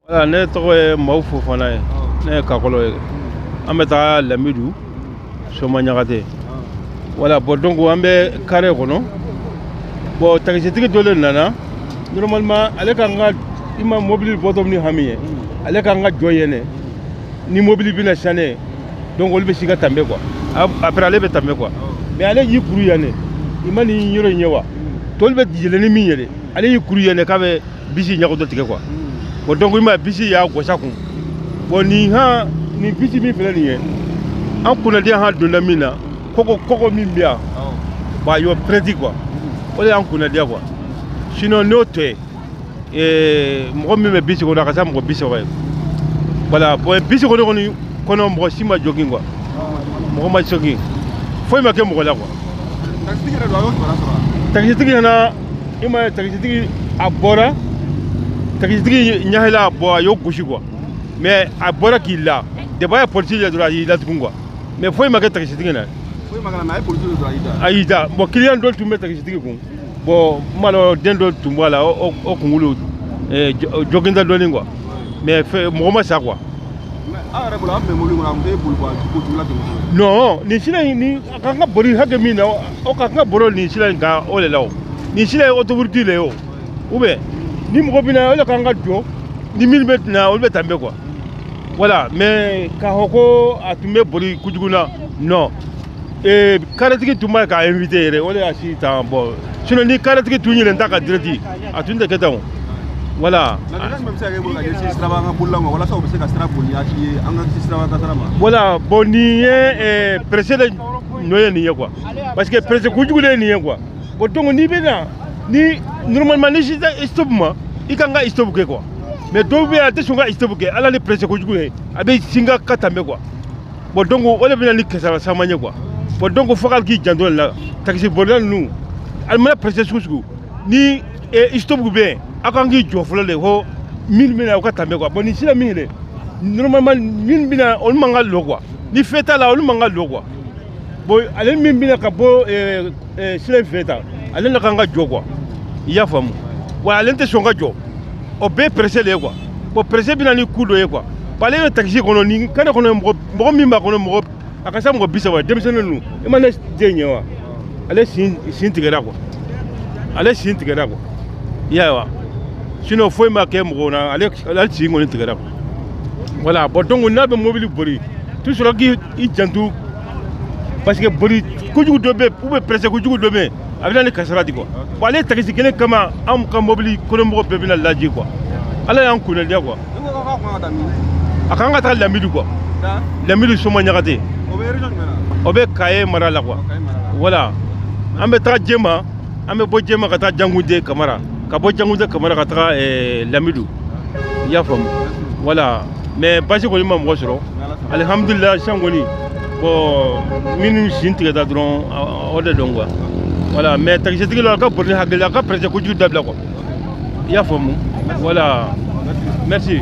Voilà, ne tɔgɔ ye Mawu Fofana ye, ne ye Kakɔlɔ ye. An bɛ taa Lamidu, Soma Ɲagate. Voilà, bon donc an bɛ carré kɔnɔ. Bon taxitigi dɔ de nana, normalement ale kan ka ima mobile bɔtɔ ni hami ye. Ale kan ka jɔ yen ni mobile bɛna sanne. Donc olu bɛ si ka tɛmɛ quoi. Après ale bɛ tɛmɛ quoi. Mais ale y'i kuru yan ne. I ma nin yɔrɔ in ye wa? Tɔli bɛ yɛlɛ ni min ye dɛ. Ale y'i kuru yan ne k'a bɛ bisi ɲaga dɔ tigɛ quoi. Bon donc il m'a bisi y'a gosa kun. Bon ni bisi min filɛ nin ye. An kunnadiya ha donna min na, kɔgɔ min bɛ yan. Bon a y'o prêti quoi. O de y'an kunnadiya quoi. Sinon n'o tɛ mɔgɔ min bɛ bisi kɔnɔ a ka ca mɔgɔ 30 ye. Voilà, bon bisi kɔnɔ mɔgɔ si ma jogin quoi. Mɔgɔ ma jogin. Foyi ma kɛ mɔgɔ la quoi. Taxitigi yɛrɛ i ma ye taxitigi a bɔra. Taxitigi ɲahela bɔ a y'o gosi quoi. Mais a bɔra k'i la. Débat ye politique ye dɔrɔn a y'i latun quoi. Mais foyi ma kɛ taxitigi na. Foyi ma kɛ mais a ye politique dɔrɔn a y'i da. Bon client dɔ tun bɛ taxitigi kun. Bon malo den dɔ tun b'a la o kunkolo joginta dɔɔnin quoi. Mais mɔgɔ ma sa quoi. Non, ni sila ni a kan ka bori hakɛ min na o ka kan ka bori ni sila in kan o de la o. Ni sila ye autoroute le o. Ou bien ni mɔgɔ bina o de kan ka jɔ ni min bɛ na olu bɛ tɛmɛ quoi. Voilà, mais k'a fɔ ko a tun bɛ bori kojugu na non. Karetigi tun b'a k'a invité yɛrɛ o de y'a si tan bon. Sinon ni karetigi tun yɛlɛn ta ka direct a tun tɛ kɛ tan o. Voilà. Voilà, bon ni ye précédent n'o ye nin ye quoi. Parce que précédent kojugu de ye nin ye quoi. Bon donc ni bɛ na ni normalement ni si tɛ stop ma i kan ka stop kɛ quoi. Mais dɔw bɛ yen a tɛ sɔn ka stop kɛ ala ni précédent kojugu ye a bɛ singa ka tɛmɛ quoi. Bon donc o de bɛ na ni kɛsara caman ye quoi. Bon donc fo k'ale k'i janto la taxi bolila ninnu ale mana précédent sugu ni stop bɛ yen a kan k'i jɔ fɔlɔ de ko min bɛ na o ka tɛmɛ quoi. Bon ni sira min ye normalement min bɛ na olu man ka lɔ quoi. Ni fɛn t'a la olu man ka lɔ quoi. Bon ale min bɛ na ka bɔ sira in fɛ tan ale na kan ka jɔ quoi. I y'a faamu. Wa ale tɛ sɔn ka jɔ. O bɛɛ pressé le ye quoi. Bon pressé bɛ na ni coup dɔ ye quoi. Bon ale bɛ taxi kɔnɔ ni kare kɔnɔ mɔgɔ min b'a kɔnɔ mɔgɔ a ka ca mɔgɔ 30 denmisɛnnin ninnu i ma ne den ye wa. Ale sin tigɛra quoi. Ale sin tigɛra quoi. I y'a ye wa. Sinon foyi ma kɛ mɔgɔ na ale sin kɔni tigɛra quoi. Voilà, bon donc n'a bɛ mobili bori toujours k'i janto parce que bori kojugu dɔ bɛ ou bien pressé kojugu dɔ bɛ a bɛ na ni kasara di quoi. Bon ale taxi kelen kama an ka mobili kɔnɔmɔgɔ bɛɛ bɛna laji quoi. Ala y'an kunnadiya quoi. A kan ka taa Lamidu quoi. Lamidu Soma Ɲagate. O bɛ Kaye mara la quoi. Voilà. An bɛ taa Jema, an bɛ bɔ Jema ka taa Jangunde Kamara. Ka bɔ Jangunde Kamara ka taa Lamidu. I y'a faamu. Voilà. Mais basi kɔni ma mɔgɔ sɔrɔ. Alhamdulillah sisan kɔni bon minnu sin tigɛta dɔrɔn o de dɔn quoi. Voilà, mais taxitigi la ka bori hakili la ka pressé kojugu dabila quoi. I y'a faamu. Voilà. Merci.